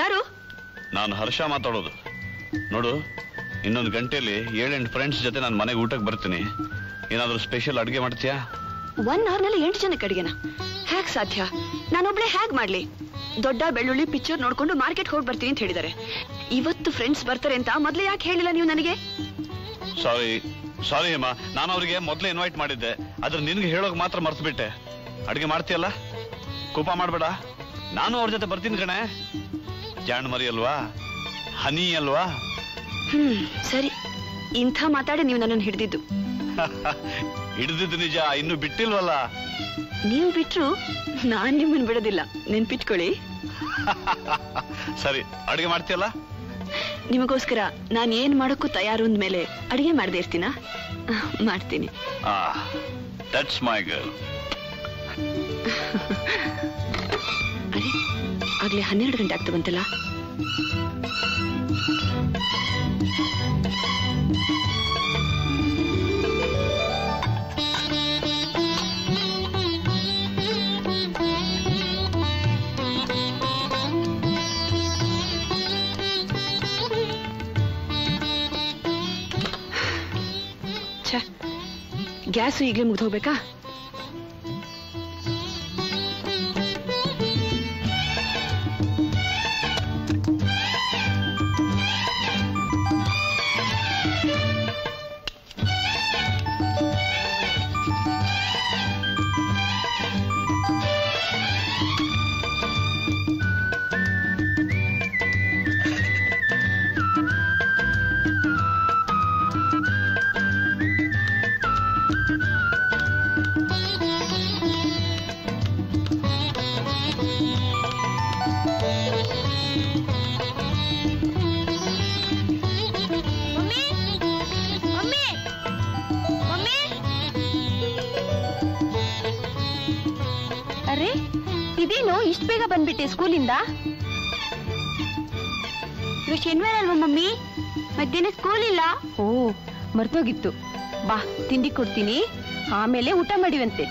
ಯಾರು? ನಾನು ಹರ್ಷ ಮಾತಾಡೋದು. ನೋಡು, ಇನ್ನೊಂದು ಗಂಟೆಯಲ್ಲಿ 7-8 ಫ್ರೆಂಡ್ಸ್ ಜೊತೆ ನಾನು ಮನೆಗೆ ಊಟಕ್ಕೆ ಬರ್ತೀನಿ. ಏನಾದರೂ ಸ್ಪೆಷಲ್ ಅಡುಗೆ ಮಾಡ್ತೀಯಾ? 1 ಅವರ್ನಲ್ಲಿ 8 ಜನಕ್ಕೆ ಅಡುಗೆನ? ಹೇಗ್ ಸಾಧ್ಯ? ನಾನೊಬ್ಳೆ ಹೇಗ್ ಮಾಡ್ಲಿ? ದೊಡ್ಡ ಬೆಳ್ಳುಳ್ಳಿ ಪಿಕ್ಚರ್ ನೋಡ್ಕೊಂಡು ಮಾರ್ಕೆಟ್ ಹೋಗಿ ಬರ್ತೀನಿ ಅಂತ ಹೇಳಿದ್ದಾರೆ. ಇವತ್ತು ಫ್ರೆಂಡ್ಸ್ ಬರ್ತಾರೆ ಅಂತ ಮೊದ್ಲೇ ಯಾಕೆ ಹೇಳಿಲ್ಲ ನೀವು ನನಗೆ? ಸಾರಿ ಹೇಮಾ, ನಾನು ಅವರಿಗೆ ಮೊದಲೇ ಇನ್ವೈಟ್ ಮಾಡಿದ್ದೆ. ಆದ್ರೆ ನಿನ್ಗೆ ಹೇಳೋಕೆ ಮಾತ್ರ ಮರ್ತು ಬಿಟ್ಟೆ. ಅಡುಗೆ ಮಾಡ್ತೀಯಲ್ಲ, ಕೋಪ ಮಾಡಬೇಡ. ನಾನು ಅವ್ರ ಜೊತೆ ಬರ್ತೀನಿ ಕಣೆ. ಜಾಣ್ ಮರಿ ಅಲ್ವಾ, ಹನಿ ಅಲ್ವಾ? ಸರಿ, ಇಂಥ ಮಾತಾಡಿ ನೀವು ನನ್ನನ್ನು ಹಿಡಿದಿದ್ದು. ಹಿಡಿದಿದ್ದು ನಿಜ, ಇನ್ನು ಬಿಟ್ಟಿಲ್ವಲ್ಲ. ನೀವು ಬಿಟ್ರು ನಾನ್ ನಿಮ್ಮನ್ನು ಬಿಡೋದಿಲ್ಲ, ನೆನ್ಪಿಟ್ಕೊಳ್ಳಿ. ಸರಿ, ಅಡುಗೆ ಮಾಡ್ತೀಯಲ್ಲ? ನಿಮಗೋಸ್ಕರ ನಾನು ಏನ್ ಮಾಡೋಕ್ಕೂ ತಯಾರು ಅಂದ್ಮೇಲೆ ಅಡಿಗೆ ಮಾಡದೇ ಇರ್ತೀನಾ? ಮಾಡ್ತೀನಿ. That's my girl. ಅರೆ, ಆಗ್ಲೇ 12 ಗಂಟೆ ಆಗ್ತಾ ಬಂತಲ್ಲ. ಗ್ಯಾಸು ಈಗಲೇ ಮುಗ್ದು ಹೋಗ್ಬೇಕಾ? ಇಷ್ಟು ಬೇಗ ಬಂದ್ಬಿಟ್ಟೆ ಸ್ಕೂಲಿಂದ? ಇವತ್ತು ಶನಿವಾರ ಅಲ್ವಾ ಮಮ್ಮಿ? ಮಧ್ಯಾಹ್ನ ಸ್ಕೂಲ್ ಇಲ್ಲ. ಓ, ಮರ್ತೋಗಿತ್ತು. ಬಾ, ತಿಂಡಿ ಕೊಡ್ತೀನಿ, ಆಮೇಲೆ ಊಟ ಮಾಡಿವಂತೆ.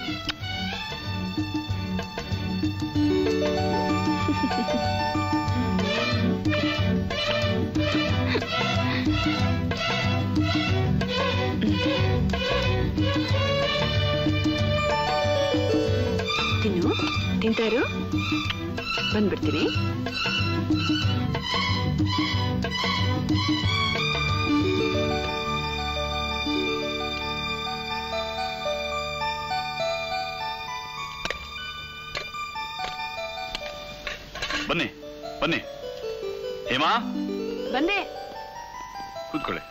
ತಿನ್ನು, ತಿಂತಾರು, ಬಂದ್ಬಿಡ್ತೀನಿ. ಬನ್ನಿ ಬನ್ನಿ. ಹೇಮಾ, ಬಂದೆ. ಕೂತ್ಕೊಳ್ಳಿ.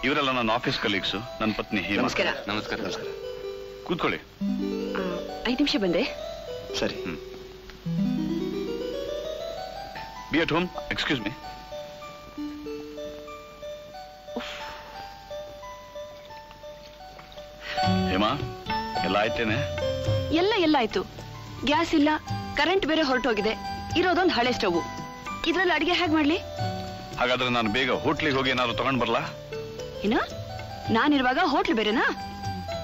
ಇವರೆಲ್ಲ ನನ್ನ ಆಫೀಸ್ ಕಲೀಗ್ಸು, ನನ್ನ ಪತ್ನಿ ಹೇಮಾ. ನಮಸ್ಕಾರ. ನಮಸ್ಕಾರ. ನಮಸ್ಕಾರ. ಕೂತ್ಕೊಳ್ಳಿ. 5 ನಿಮಿಷ ಬಂದೆ. ಸರಿ. Be at home. Excuse me. Hema, ಎಲ್ಲ ಆಯ್ತೇನೆ? ಎಲ್ಲ ಆಯ್ತು. ಗ್ಯಾಸ್ ಇಲ್ಲ, ಕರೆಂಟ್ ಬೇರೆ ಹೊರಟೋಗಿದೆ. ಇರೋದೊಂದು ಹಳೆ ಸ್ಟವ್. ಇದ್ರಲ್ಲಿ ಅಡಿಗೆ ಹೇಗ್ ಮಾಡ್ಲಿ? ಹಾಗಾದ್ರೆ ನಾನು ಬೇಗ ಹೋಟ್ಲಿಗೆ ಹೋಗಿ ಏನಾದ್ರು ತಗೊಂಡ್ ಬರ್ಲಾ? ಏನ, ನಾನಿರುವಾಗ ಹೋಟ್ಲ್ ಬೇರೆನಾ?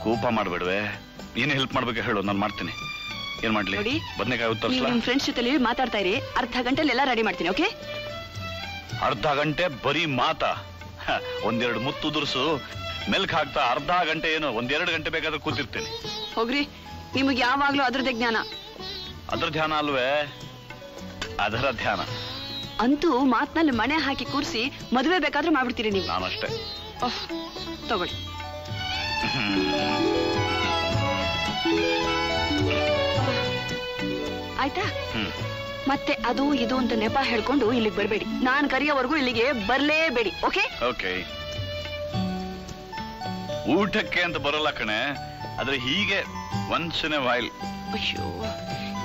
ಕೋಪ ಮಾಡ್ಬೇಡ್ವೆ. ಏನೇ ಹೆಲ್ಪ್ ಮಾಡ್ಬೇಕು ಹೇಳು, ನಾನು ಮಾಡ್ತೀನಿ. ಏನ್ ಮಾಡ್ಲಿ? ನೋಡಿ, ಬದನೆಕಾಯಿ ಉತ್ತರಿಸ್ಲಾ? ನಿಮ್ ಫ್ರೆಂಡ್ಸ್ ಜೊತೆ ಮಾತಾಡ್ತಾ ಇರಿ. ಅರ್ಧ ಗಂಟೆಲಿ ಎಲ್ಲ ರೆಡಿ ಮಾಡ್ತೀನಿ. ಓಕೆ? ಅರ್ಧ ಗಂಟೆ ಬರೀ ಮಾತಾ? ಒಂದೆರಡು ಮುತ್ತು ಉದುರ್ಸು, ಮೆಲ್ಕ್ ಹಾಕ್ತಾ ಅರ್ಧ ಗಂಟೆ ಏನು, 1-2 ಗಂಟೆ ಬೇಕಾದ್ರೆ ಕೂತಿರ್ತೀನಿ. ಹೋಗ್ರಿ, ನಿಮಗೆ ಯಾವಾಗ್ಲೂ ಅದ್ರದ್ದೇ ಜ್ಞಾನ. ಅದ್ರ ಧ್ಯಾನ ಅಲ್ವೇ, ಅದರ ಧ್ಯಾನ. ಅಂತೂ ಮಾತ್ನಲ್ಲಿ ಮಣೆ ಹಾಕಿ ಕೂರಿಸಿ ಮದುವೆ ಬೇಕಾದ್ರೂ ಮಾಡ್ಬಿಡ್ತೀರಿ ನೀವು. ನಾನಷ್ಟೇ. ತಗೊಳ್ಳಿ. ಆಯ್ತಾ? ಮತ್ತೆ ಅದು ಇದು ಅಂತ ನೆಪ ಹೇಳ್ಕೊಂಡು ಇಲ್ಲಿಗೆ ಬರಬೇಡಿ. ನಾನ್ ಕರೆಯೋವರೆಗೂ ಇಲ್ಲಿಗೆ ಬರ್ಲೇಬೇಡಿ. ಓಕೆ? ಓಕೆ. ಊಟಕ್ಕೆ ಅಂತ ಬರೋಲ್ಲ ಕಣೆ, ಆದ್ರೆ ಹೀಗೆ ಒನ್ಸ್ ಇನ್ ಎ ವೈಲ್. ಅಯ್ಯೋ,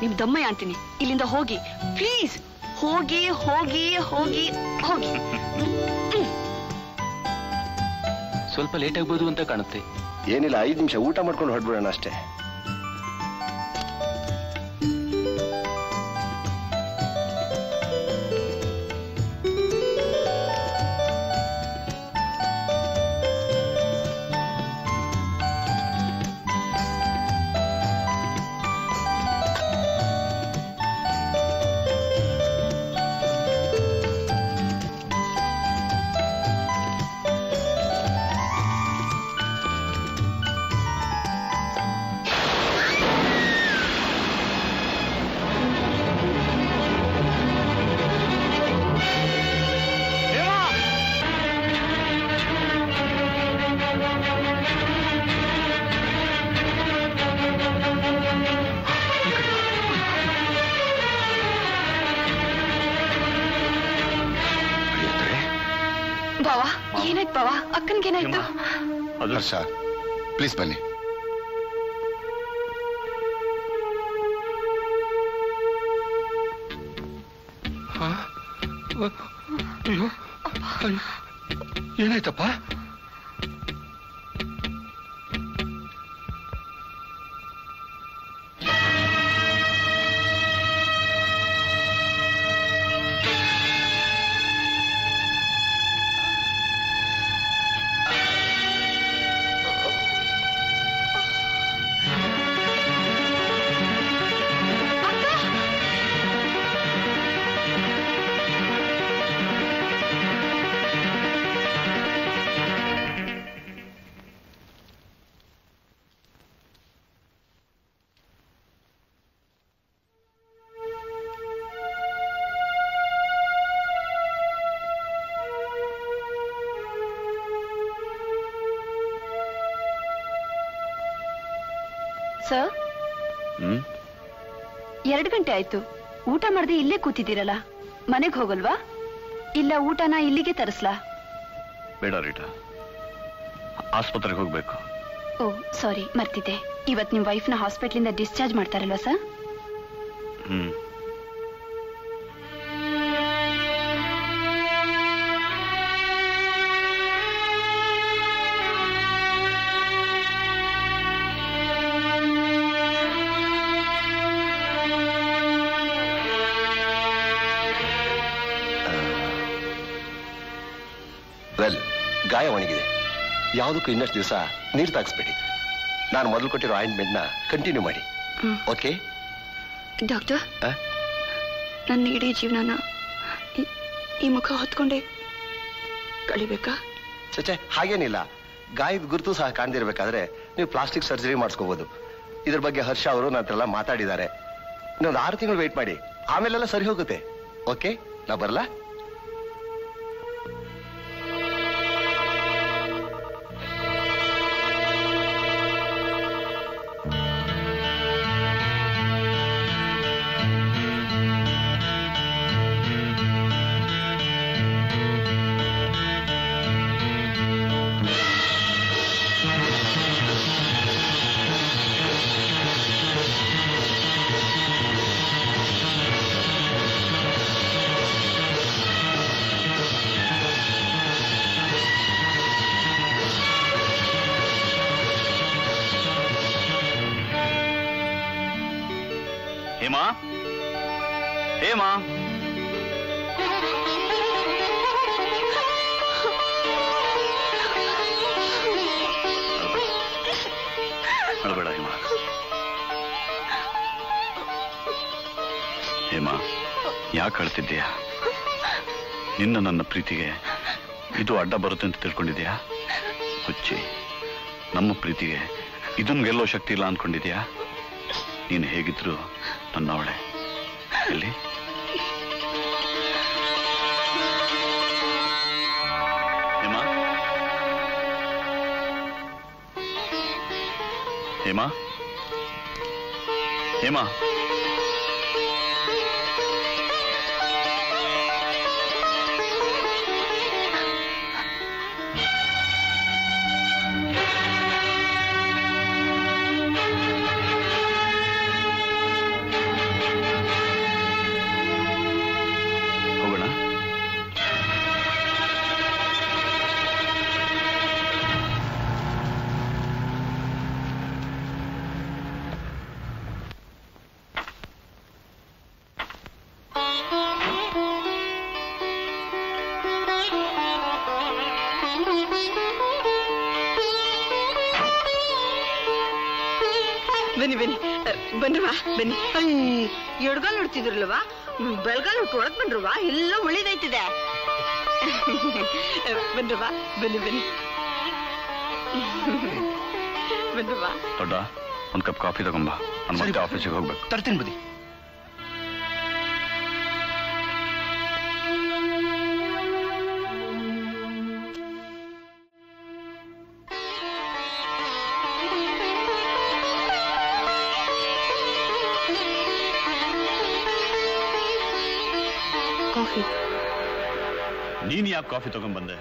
ನಿಮ್ ದಮ್ಮಯ್ಯ ಅಂತೀನಿ. ಇಲ್ಲಿಂದ ಹೋಗಿ ಪ್ಲೀಸ್. ಹೋಗಿ ಹೋಗಿ ಹೋಗಿ ಹೋಗಿ. ಸ್ವಲ್ಪ ಲೇಟ್ ಆಗ್ಬೋದು ಅಂತ ಕಾಣುತ್ತೆ. ಏನಿಲ್ಲ, 5 ನಿಮಿಷ ಊಟ ಮಾಡ್ಕೊಂಡು ಹೊರಡ್ಬಿಡೋಣ ಅಷ್ಟೇ. ಅಪ್ಪನ್ಗೇನಾಯ್ತು? ಅದು ಹರ್ಷ ಪ್ಲೀಸ್ ಬನ್ನಿ. ಅಯ್ಯೋ ಏನಾಯ್ತಪ್ಪ? ಸರ್, 2 ಗಂಟೆ ಆಯ್ತು. ಊಟ ಮಾಡದೆ ಇಲ್ಲೇ ಕೂತಿದ್ದೀರಲ್ಲ, ಮನೆಗೆ ಹೋಗಲ್ವಾ? ಇಲ್ಲ ಊಟನ ಇಲ್ಲಿಗೆ ತರಿಸ್ಲಾ? ಬೇಡ ರೀಟಾ, ಆಸ್ಪತ್ರೆಗೆ ಹೋಗ್ಬೇಕು. ಓ ಸಾರಿ, ಮರ್ತಿದ್ದೆ. ಇವತ್ ನಿಮ್ ವೈಫ್ನ ಹಾಸ್ಪಿಟ್ಲಿಂದ ಡಿಸ್ಚಾರ್ಜ್ ಮಾಡ್ತಾರಲ್ವಾ ಸರ್? ವೆಲ್, ಗಾಯ ಒಣಗಿದೆ. ಯಾವುದಕ್ಕೂ ಇನ್ನಷ್ಟು ದಿವಸ ನೀರು ತಾಗಿಸ್ಬೇಡಿ. ನಾನು ಮೊದಲು ಕೊಟ್ಟಿರೋ ಆಯಿಂಟ್ಮೆಂಟ್ನ ಕಂಟಿನ್ಯೂ ಮಾಡಿ. ಓಕೆ ಡಾಕ್ಟರ್, ನನ್ನ ಇಡೀ ಜೀವನನ ಈ ಮುಖ ಹೊತ್ಕೊಂಡೆ ಕಳಿಬೇಕಾ? ಚಚೆ, ಹಾಗೇನಿಲ್ಲ. ಗಾಯದ ಗುರುತು ಸಹ ಕಾಣ್ದಿರ್ಬೇಕಾದ್ರೆ ನೀವು ಪ್ಲಾಸ್ಟಿಕ್ ಸರ್ಜರಿ ಮಾಡಿಸ್ಕೋಬಹುದು. ಇದ್ರ ಬಗ್ಗೆ ಹರ್ಷ ಅವರು ನನ್ನ ಹತ್ರ ಮಾತಾಡಿದ್ದಾರೆ. ಇನ್ನೊಂದು 6 ತಿಂಗಳು ವೇಟ್ ಮಾಡಿ, ಆಮೇಲೆಲ್ಲ ಸರಿ ಹೋಗುತ್ತೆ. ಓಕೆ, ನಾ ಬರಲಾ? ಹೇಮಾ, ಹೇಮಾ, ಅಳಬೇಡ ಹೇಮಾ. ಹೇಮಾ, ಯಾಕೆ ಅಳ್ತಿದ್ದೀಯಾ? ನಿನ್ನ ನನ್ನ ಪ್ರೀತಿಗೆ ಇದು ಅಡ್ಡ ಬರುತ್ತೆ ಅಂತ ತಿಳ್ಕೊಂಡಿದ್ಯಾ? ಹುಚ್ಚಿ, ನಮ್ಮ ಪ್ರೀತಿಗೆ ಇದನ್ನ ಗೆಲ್ಲೋ ಶಕ್ತಿ ಇಲ್ಲ ಅನ್ಕೊಂಡಿದ್ಯಾ? ನೀನು ಹೇಗಿದ್ರು ನನ್ನವಳೆ. ಎಲ್ಲಿ ಹೇಮಾ? ಹೇಮಾ, ಹೇಮಾ, ಬನ್ನಿ ಬನ್ನಿ ಬನ್ರವಾ ಬನ್ನಿ. ಎಡ್ಗಾಲ್ ನೋಡ್ತಿದ್ರಲ್ವಾ, ಬೆಳಗಾಲ್ ಹೊಡ್ಕೊಳಕ್ ಬನ್ರವಾ, ಎಲ್ಲ ಒಳ್ಳೇದೈತಿದೆ. ಬನ್ರವಾ, ಬನ್ನಿ ಬನ್ನಿ ಬನ್ರವಾ. ದೊಡ್ಡ, 1 ಕಪ್ ಕಾಫಿ ತಗೊಂಬ, ನಾನು ಮತ್ತೆ ಆಫೀಸಿಗೆ ಹೋಗ್ಬೇಕು. ತರ್ತೀನಿ ಬನ್ನಿ. ನೀನ್ ಯಾಕೆ ಕಾಫಿ ತಗೊಂಡ್ಬಂದೆ?